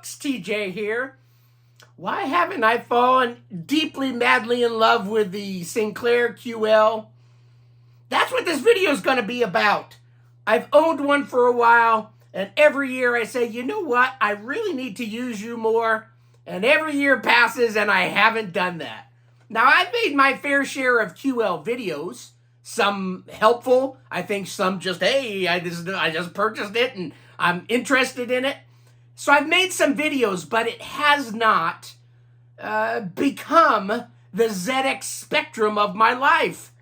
Quirks, TJ here. Why haven't I fallen deeply, madly in love with the Sinclair QL? That's what this video is going to be about. I've owned one for a while, and every year I say, you know what? I really need to use you more. And every year passes, and I haven't done that. Now, I've made my fair share of QL videos. Some helpful. I think some just, hey, I just purchased it, and I'm interested in it. So I've made some videos, but it has not become the ZX Spectrum of my life.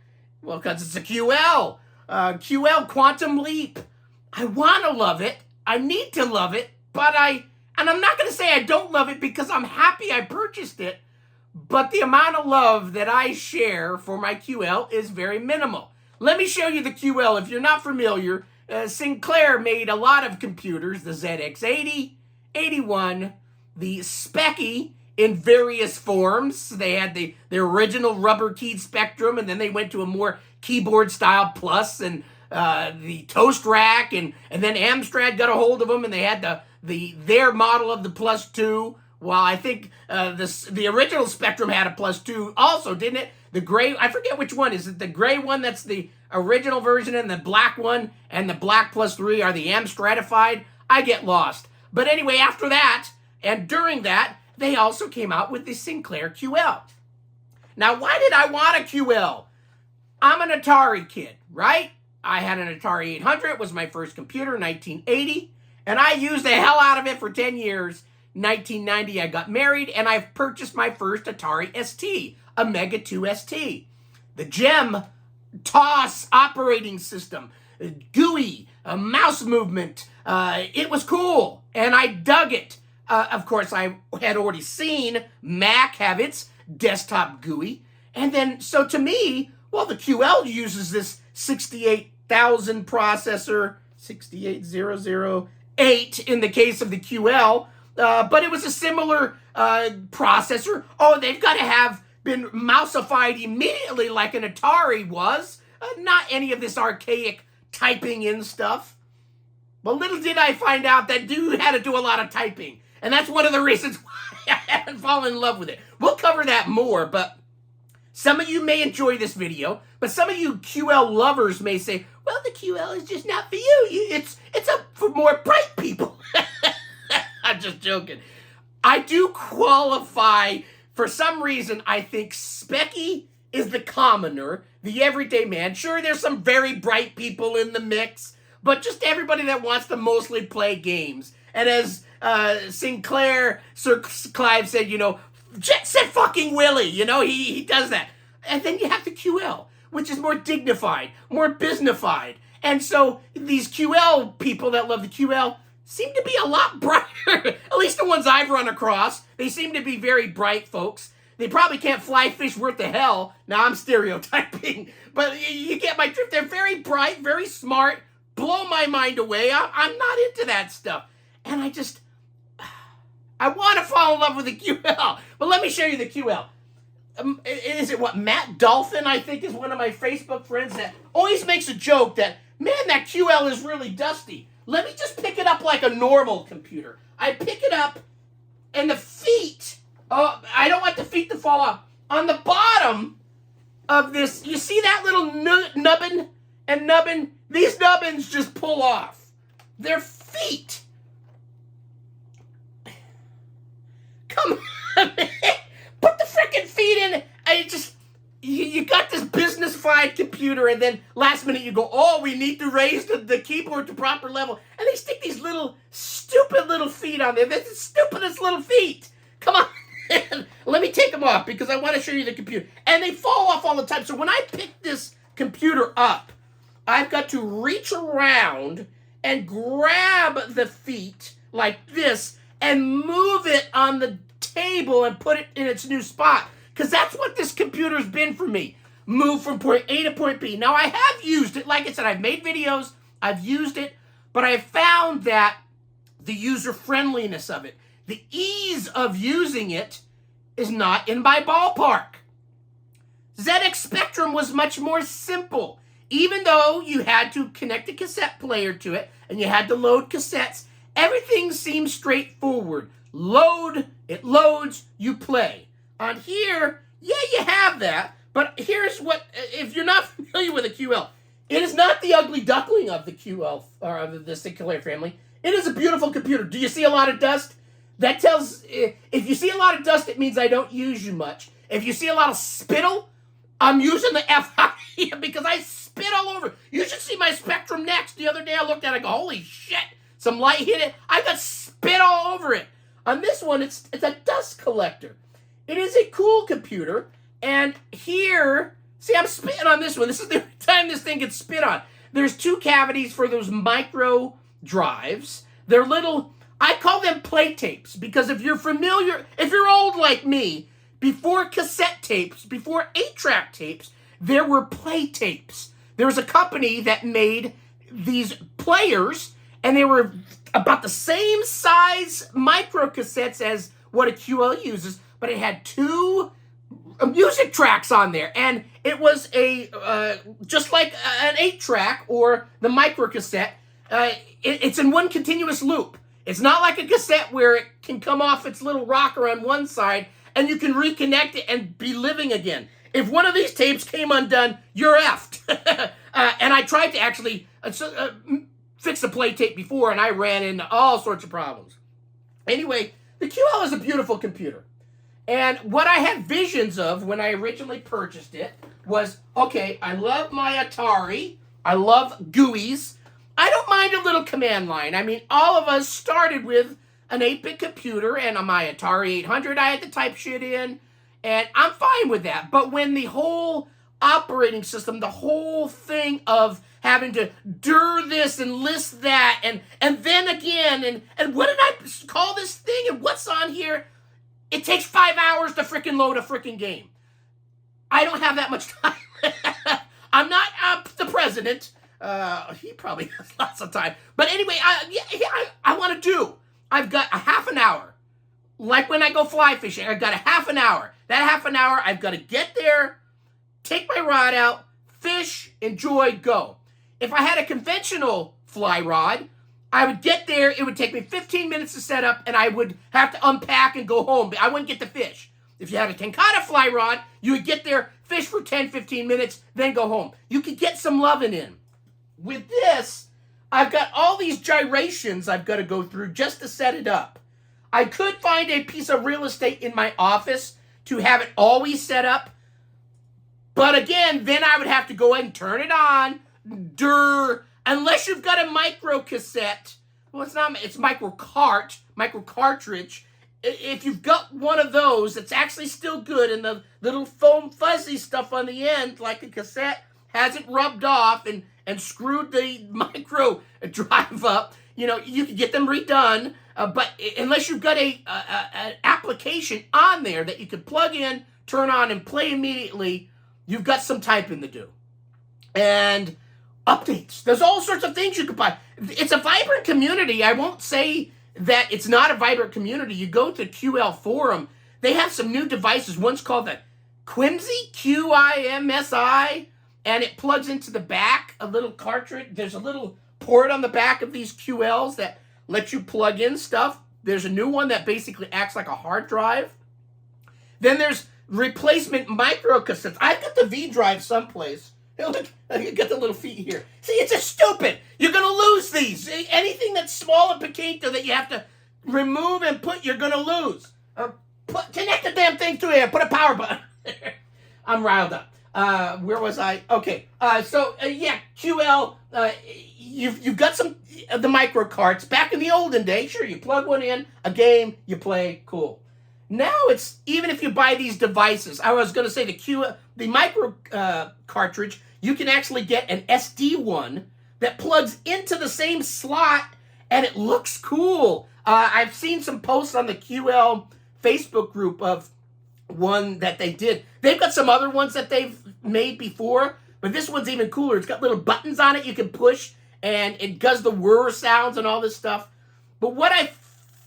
Well, because it's a QL. QL Quantum Leap. I want to love it. I need to love it. And I'm not going to say I don't love it because I'm happy I purchased it. But the amount of love that I share for my QL is very minimal. Let me show you the QL. If you're not familiar, Sinclair made a lot of computers. The ZX80, 81, the Specky in various forms. They had the original rubber-keyed Spectrum, and then they went to a more keyboard-style Plus, and the Toast Rack, and then Amstrad got a hold of them, and they had their model of the Plus 2. Well, I think the original Spectrum had a Plus 2 also, didn't it? The gray, I forget which one. Is it the gray one that's the original version, and the black one and the black Plus 3 are the Amstradified? I get lost. But anyway, after that, and during that, they also came out with the Sinclair QL. Now, why did I want a QL? I'm an Atari kid, right? I had an Atari 800. It was my first computer in 1980, and I used the hell out of it for 10 years. 1990, I got married, and I've purchased my first Atari ST, a Mega 2 ST. The GEM TOS operating system, GUI, mouse movement. It was cool, and I dug it. Of course, I had already seen Mac have its desktop GUI. And then, so to me, well, the QL uses this 68,000 processor, 68008 in the case of the QL. But it was a similar processor. Oh, they've got to have been mouseified immediately like an Atari was. Not any of this archaic typing in stuff. But little did I find out that dude had to do a lot of typing. And that's one of the reasons why I haven't fallen in love with it. We'll cover that more, but some of you may enjoy this video, but some of you QL lovers may say, well, the QL is just not for you. It's for more bright people. I'm just joking. I do qualify. For some reason, I think Specky is the commoner, the everyday man. Sure, there's some very bright people in the mix, but just everybody that wants to mostly play games. And as Sinclair, Sir Clive said, Jet Set fucking Willie, he does that. And then you have the QL, which is more dignified, more businessified. And so these QL people that love the QL seem to be a lot brighter. At least the ones I've run across. They seem to be very bright folks. They probably can't fly fish worth the hell. Now, I'm stereotyping, but you get my drift. They're very bright, very smart, blow my mind away. I'm not into that stuff. And I want to fall in love with the QL. But let me show you the QL. Is it Matt Dolphin, I think, is one of my Facebook friends that always makes a joke that, man, that QL is really dusty. Let me just pick it up like a normal computer. I pick it up, and the feet, I don't want the feet to fall off. On the bottom of this, you see that little nubbin and nubbin? These nubbins just pull off. They're feet. Come on, man. Put the frickin' feet in it. You got this business-fied computer, and then last minute you go, oh, we need to raise the keyboard to proper level. And they stick these little, stupid little feet on there. They're the stupidest little feet. Come on. Let me take them off because I want to show you the computer. And they fall off all the time. So when I pick this computer up, I've got to reach around and grab the feet like this and move it on the table and put it in its new spot. Because that's what this computer's been for me. Move from point A to point B. Now, I have used it. Like I said, I've made videos. I've used it. But I found that the user-friendliness of it, the ease of using it, is not in my ballpark. ZX Spectrum was much more simple. Even though you had to connect a cassette player to it, and you had to load cassettes, everything seemed straightforward. load, it loads, you play. On here, yeah, you have that, but here's what, if you're not familiar with a QL, it is not the ugly duckling of the QL, or of the Sinclair family. It is a beautiful computer. Do you see a lot of dust? That tells, if you see a lot of dust, it means I don't use you much. If you see a lot of spittle, I'm using the F because I spit all over. You should see my Spectrum Next. The other day I looked at it, I go, holy shit. Some light hit it. I got spit all over it. On this one, it's a dust collector. It is a cool computer. And here, see, I'm spitting on this one. This is the time this thing gets spit on. There's 2 cavities for those micro drives. They're little, I call them play tapes, because if you're familiar, if you're old like me, before cassette tapes, before 8-track tapes, there were play tapes. There was a company that made these players, and they were about the same size micro cassettes as what a QL uses, but it had 2 music tracks on there, and it was a just like an 8-track or the micro cassette. It's in one continuous loop. It's not like a cassette where it can come off its little rocker on one side and you can reconnect it and be living again. If one of these tapes came undone, you're effed. And I tried to actually fix a play tape before, and I ran into all sorts of problems. Anyway, the QL is a beautiful computer. And what I had visions of when I originally purchased it was, okay, I love my Atari. I love GUIs. I don't mind a little command line. I mean, all of us started with an 8-bit computer, and on my Atari 800, I had to type shit in, and I'm fine with that. But when the whole operating system, the whole thing of having to dir this and list that, and then again, and what did I call this thing, and what's on here? It takes 5 hours to frickin' load a frickin' game. I don't have that much time. I'm not the president. He probably has lots of time. But anyway, I want to do. I've got a half an hour. Like when I go fly fishing, I've got a half an hour. That half an hour, I've got to get there, take my rod out, fish, enjoy, go. If I had a conventional fly rod, I would get there, it would take me 15 minutes to set up, and I would have to unpack and go home. I wouldn't get to fish. If you had a Tenkata fly rod, you would get there, fish for 10, 15 minutes, then go home. You could get some loving in. With this, I've got all these gyrations I've got to go through just to set it up. I could find a piece of real estate in my office to have it always set up. But again, then I would have to go ahead and turn it on. Unless you've got a micro cassette. Well, it's not, it's micro cartridge. If you've got one of those, it's actually still good. And the little foam fuzzy stuff on the end, like a cassette, hasn't rubbed off and screwed the micro drive up. You know, you can get them redone, but unless you've got an application on there that you can plug in, turn on, and play immediately, you've got some typing to do. And updates. There's all sorts of things you could buy. It's a vibrant community. I won't say that it's not a vibrant community. You go to QL Forum, they have some new devices. One's called the Quimsy, QIMSI, and it plugs into the back, a little cartridge. There's a little port on the back of these QLs that lets you plug in stuff. There's a new one that basically acts like a hard drive. Then there's replacement micro cassettes. I've got the V drive someplace. Look, you got the little feet here. See, it's just stupid. You're going to lose these. Anything that's small and pequeño that you have to remove and put, you're going to lose. Connect the damn thing to it. Put a power button. I'm riled up. Where was I? Okay. Yeah, QL. You've got some the micro carts. Back in the olden days, sure, you plug one in, a game, you play, cool. Now it's, even if you buy these devices, I was going to say the micro cartridge, you can actually get an SD one that plugs into the same slot, and it looks cool. I've seen some posts on the QL Facebook group of one that they did. They've got some other ones that they've made before, but this one's even cooler. It's got little buttons on it you can push, and it does the whir sounds and all this stuff. But what I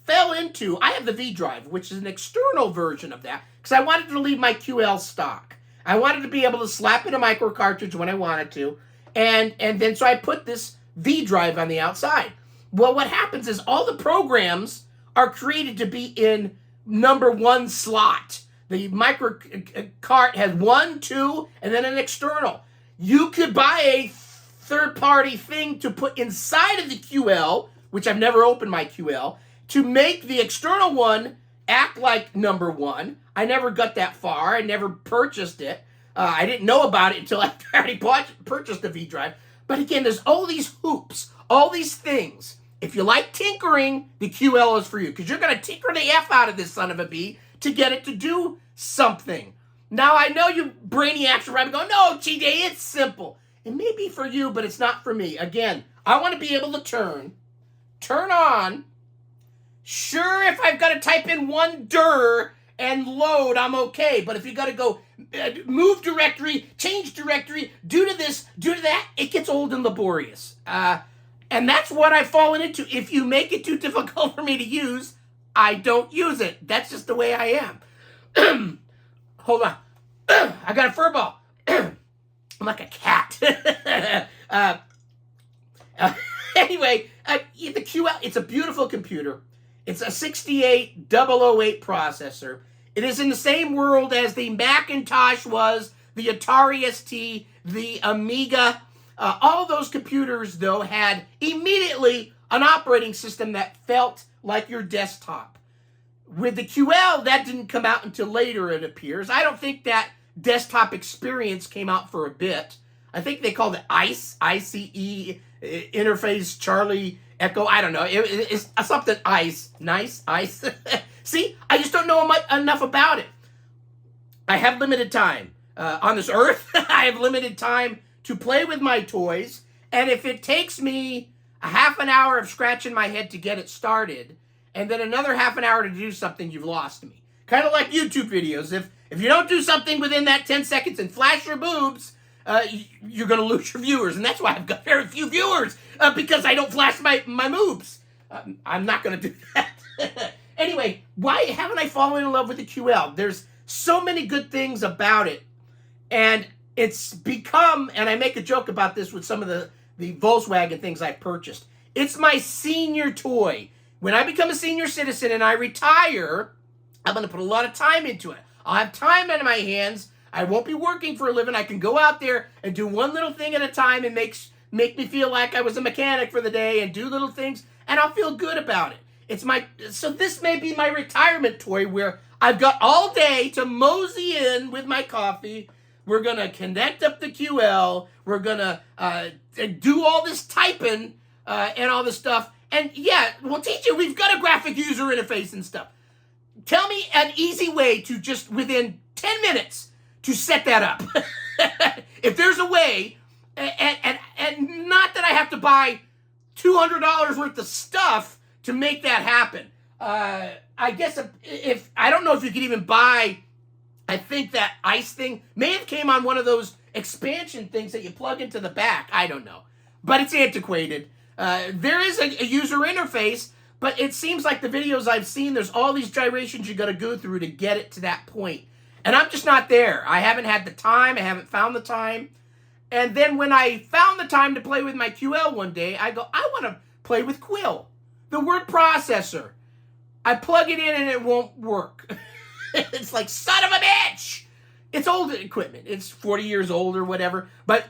fell into, I have the V drive, which is an external version of that, because I wanted to leave my QL stock. I wanted to be able to slap in a micro cartridge when I wanted to, and then so I put this V drive on the outside. Well, what happens is all the programs are created to be in number 1 slot. The micro cart has 1, 2, and then an external. You could buy a third-party thing to put inside of the QL, which I've never opened my QL, to make the external one act like number 1. I never got that far. I never purchased it. I didn't know about it until after I already purchased the V-Drive. But again, there's all these hoops, all these things. If you like tinkering, the QL is for you, because you're going to tinker the F out of this son of a bee to get it to do something. Now, I know you brainiacs are probably going, no, TJ, it's simple. It may be for you, but it's not for me. Again, I want to be able to turn on. Sure, if I've got to type in one dir and load, I'm okay. But if you got to go move directory, change directory, do to this, do to that, it gets old and laborious. And that's what I've fallen into. If you make it too difficult for me to use, I don't use it. That's just the way I am. Hold on. I got a fur ball. I'm like a cat. Anyway, the QL, it's a beautiful computer. It's a 68008 processor. It is in the same world as the Macintosh was, the Atari ST, the Amiga. All those computers, though, had immediately an operating system that felt like your desktop. With the QL, that didn't come out until later, it appears. I don't think that desktop experience came out for a bit. I think they called it ICE, I-C-E, Interface Charlie Echo. I don't know. It's something ICE. Nice, ICE. See, I just don't know enough about it. I have limited time. On this earth, I have limited time to play with my toys. And if it takes me a half an hour of scratching my head to get it started, and then another half an hour to do something, you've lost me. Kind of like YouTube videos. If you don't do something within that 10 seconds and flash your boobs, you're going to lose your viewers. And that's why I've got very few viewers, because I don't flash my boobs. I'm not going to do that. Anyway, why haven't I fallen in love with the QL? There's so many good things about it. And it's become, and I make a joke about this with some of the Volkswagen things I purchased. It's my senior toy. When I become a senior citizen and I retire, I'm going to put a lot of time into it. I'll have time in my hands. I won't be working for a living. I can go out there and do one little thing at a time and make me feel like I was a mechanic for the day and do little things, and I'll feel good about it. So this may be my retirement toy where I've got all day to mosey in with my coffee. We're going to connect up the QL. We're going to do all this typing and all this stuff. And yeah, we'll teach you. We've got a graphic user interface and stuff. Tell me an easy way to just within 10 minutes to set that up. If there's a way, and not that I have to buy $200 worth of stuff to make that happen. I guess if I don't know if you could even buy, I think that ICE thing may have came on one of those expansion things that you plug into the back. I don't know. But it's antiquated. There is a user interface, but it seems like the videos I've seen, there's all these gyrations you got to go through to get it to that point. And I'm just not there. I haven't had the time. I haven't found the time. And then when I found the time to play with my QL one day, I go, I want to play with Quill, the word processor. I plug it in and it won't work. It's like, son of a bitch! It's old equipment. It's 40 years old or whatever. But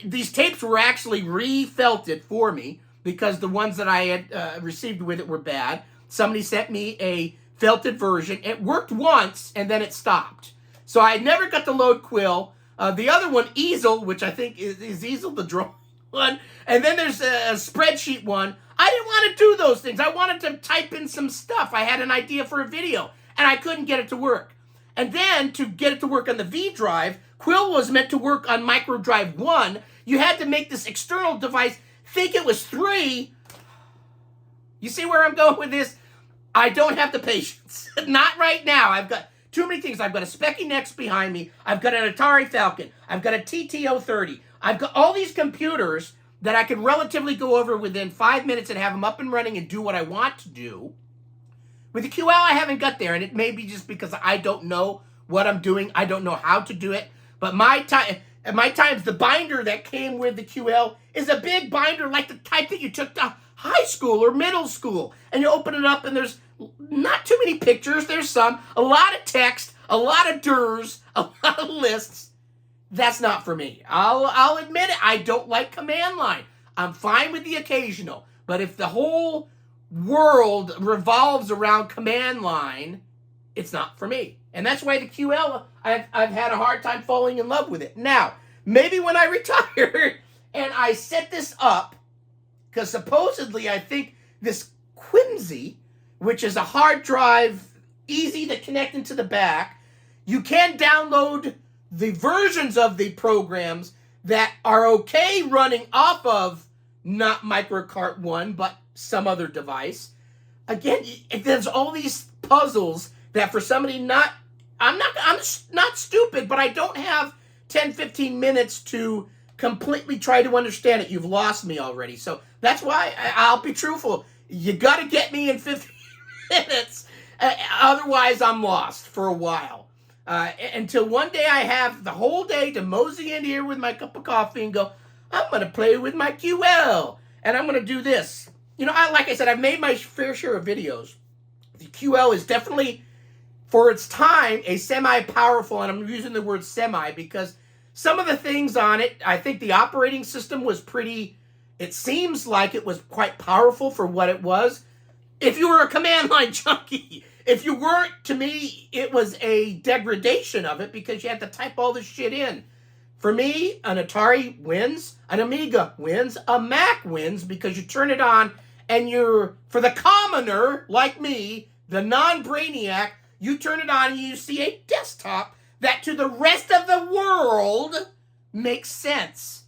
these tapes were actually refelted for me because the ones that I had received with it were bad. Somebody sent me a felted version. It worked once and then it stopped. So I never got to load Quill. The other one, Easel, which I think is Easel the drawing one. And then there's a spreadsheet one. I didn't want to do those things. I wanted to type in some stuff. I had an idea for a video, and I couldn't get it to work. And then to get it to work on the V-Drive, Quill was meant to work on Microdrive 1. You had to make this external device think it was 3. You see where I'm going with this? I don't have the patience. Not right now. I've got too many things. I've got a Speccy Next behind me. I've got an Atari Falcon. I've got a TTO-30. I've got all these computers that I can relatively go over within 5 minutes and have them up and running and do what I want to do. With the QL, I haven't got there, and it may be just because I don't know what I'm doing. I don't know how to do it. But my times, the binder that came with the QL is a big binder like the type that you took to high school or middle school. And you open it up, and there's not too many pictures. There's some. A lot of text, a lot of DIRs, a lot of lists. That's not for me. I'll admit it. I don't like command line. I'm fine with the occasional. But if the whole world revolves around command line, it's not for me. And that's why the QL, I've had a hard time falling in love with it. Now, maybe when I retire and I set this up, because supposedly I think this Quimsy, which is a hard drive, easy to connect into the back, you can download the versions of the programs that are okay running off of not MicroCart 1, but some other device. Again, there's all these puzzles that for somebody I'm not stupid, but I don't have 10, 15 minutes to completely try to understand it. You've lost me already. So that's why I'll be truthful. You got to get me in 15 minutes. Otherwise, I'm lost for a while. Until one day I have the whole day to mosey in here with my cup of coffee and go, I'm going to play with my QL. And I'm going to do this. You know, like I said, I've made my fair share of videos. The QL is definitely, for its time, a semi-powerful, and I'm using the word semi because some of the things on it, I think the operating system was pretty, it seems like it was quite powerful for what it was. If you were a command line junkie, if you weren't, to me, it was a degradation of it because you had to type all this shit in. For me, an Atari wins, an Amiga wins, a Mac wins because you turn it on and for the commoner like me, the non-brainiac, you turn it on and you see a desktop that to the rest of the world makes sense.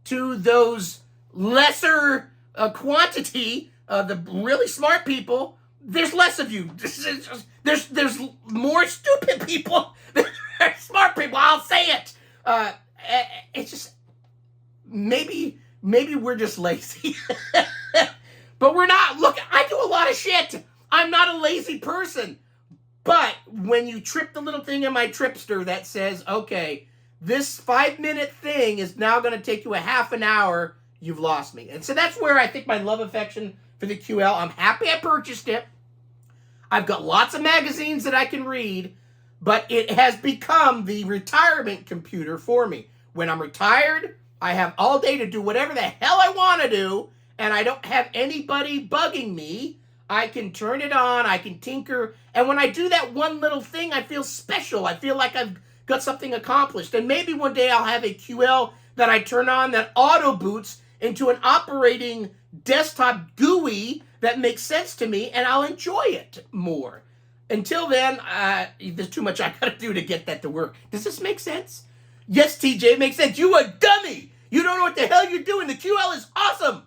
To those lesser quantity, the really smart people, there's less of you. There's more stupid people than smart people. I'll say it. It's just maybe we're just lazy, but we're not. Look, I do a lot of shit. I'm not a lazy person. But when you trip the little thing in my Tripster that says, okay, this 5-minute thing is now going to take you a half an hour, you've lost me. And so that's where I think my love affection for the QL, I'm happy I purchased it. I've got lots of magazines that I can read, but it has become the retirement computer for me. When I'm retired, I have all day to do whatever the hell I want to do, and I don't have anybody bugging me. I can turn it on, I can tinker, and when I do that one little thing, I feel special. I feel like I've got something accomplished. And maybe one day I'll have a QL that I turn on that auto boots into an operating desktop GUI that makes sense to me, and I'll enjoy it more. Until then, there's too much I gotta do to get that to work. Does this make sense? Yes, TJ, it makes sense. You a dummy! You don't know what the hell you're doing. The QL is awesome!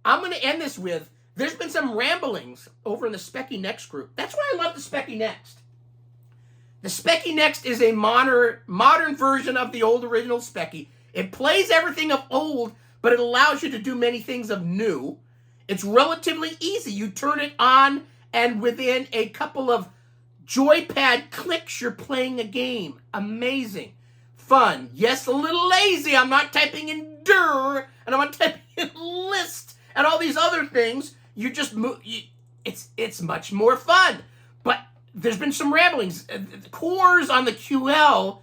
I'm gonna end this with, there's been some ramblings over in the Specky Next group. That's why I love the Specky Next. The Specky Next is a modern version of the old original Specky. It plays everything of old, but it allows you to do many things of new. It's relatively easy. You turn it on, and within a couple of joypad clicks, you're playing a game. Amazing. Fun. Yes, a little lazy. I'm not typing in dir, and I'm not typing in list, and all these other things. You just move. It's much more fun. But there's been some ramblings. The cores on the QL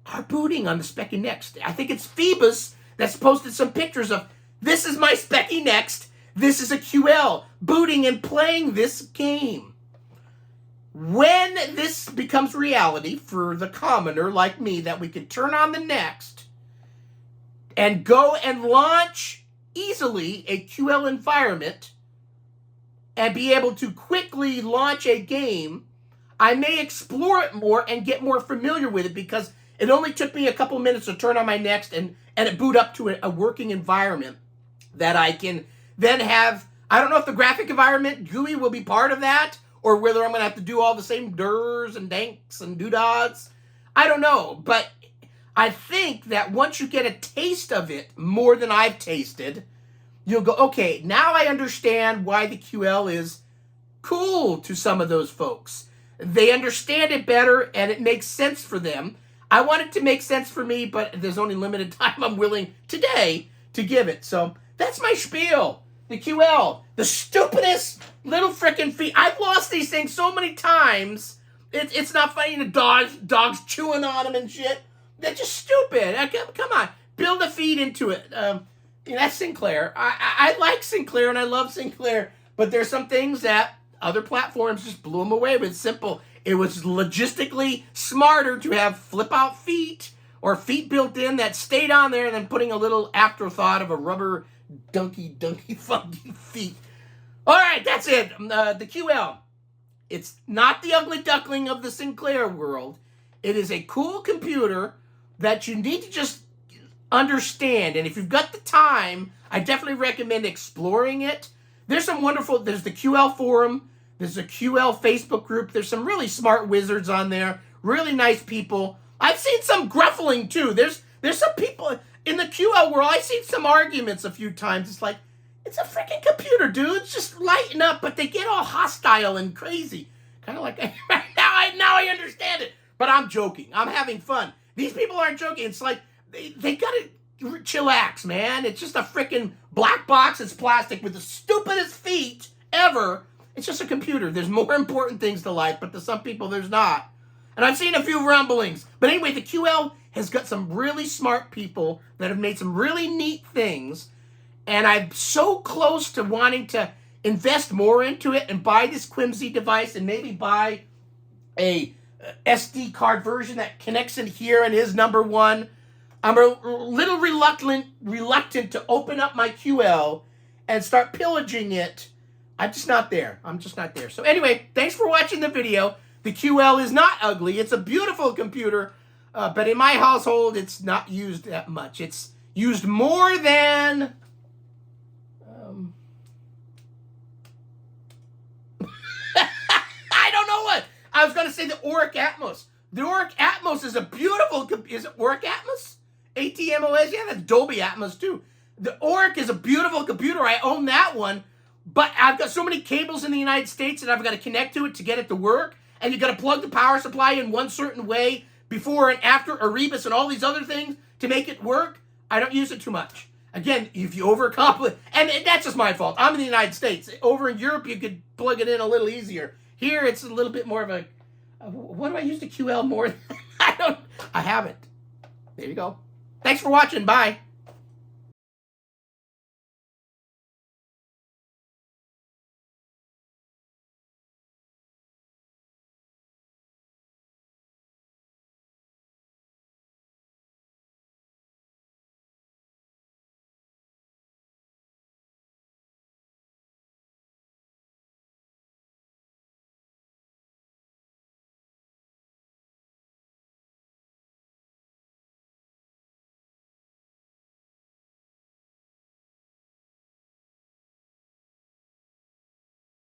are booting on the Specky Next. I think it's Phoebus that's posted some pictures of, this is my Specky Next. This is a QL booting and playing this game. When this becomes reality for the commoner like me, that we can turn on the Next and go and launch easily a QL environment and be able to quickly launch a game, I may explore it more and get more familiar with it, because it only took me a couple minutes to turn on my Next and it boot up to a working environment that I can then have. I don't know if the graphic environment GUI will be part of that, or whether I'm going to have to do all the same DIRs and danks and doodads. I don't know, but I think that once you get a taste of it more than I've tasted, you'll go, okay, now I understand why the QL is cool to some of those folks. They understand it better, and it makes sense for them. I want it to make sense for me, but there's only limited time I'm willing today to give it. So that's my spiel. The QL, the stupidest little freaking feet. I've lost these things so many times. It's not funny. The dogs chewing on them and shit. They're just stupid. Come on, build a feed into it. That's Sinclair. I like Sinclair and I love Sinclair, but there's some things that other platforms just blew them away with. Simple. It was logistically smarter to have flip-out feet or feet built in that stayed on there than putting a little afterthought of a rubber dunky funky feet. All right, that's it. The QL. It's not the ugly duckling of the Sinclair world. It is a cool computer that you need to just understand. And if you've got the time, I definitely recommend exploring it. There's the QL forum. There's a QL Facebook group. There's some really smart wizards on there. Really nice people. I've seen some gruffling too. There's some people in the QL world. I've seen some arguments a few times. It's like, it's a freaking computer, dude. Just lighten up, but they get all hostile and crazy. Kind of like, now I understand it. But I'm joking. I'm having fun. These people aren't joking. It's like, they gotta chillax, man. It's just a freaking black box. It's plastic with the stupidest feet ever. It's just a computer. There's more important things to life, but to some people, there's not. And I've seen a few rumblings. But anyway, the QL has got some really smart people that have made some really neat things. And I'm so close to wanting to invest more into it and buy this Quimsy device and maybe buy a SD card version that connects in here and is number one. I'm a little reluctant to open up my QL and start pillaging it. I'm just not there. So anyway, thanks for watching the video. The QL is not ugly. It's a beautiful computer, but in my household, it's not used that much. It's used more than... I don't know what. I was going to say the Auric Atmos. The Auric Atmos is a beautiful... Is it Auric Atmos? ATMOS? Yeah, that's Dolby Atmos too. The Auric is a beautiful computer. I own that one. But I've got so many cables in the United States that I've got to connect to it to get it to work. And you've got to plug the power supply in one certain way before and after Erebus and all these other things to make it work. I don't use it too much. Again, if you overcomplicate, and that's just my fault. I'm in the United States. Over in Europe, you could plug it in a little easier. Here, it's a little bit more of a, what do I use the QL more? I haven't. There you go. Thanks for watching. Bye.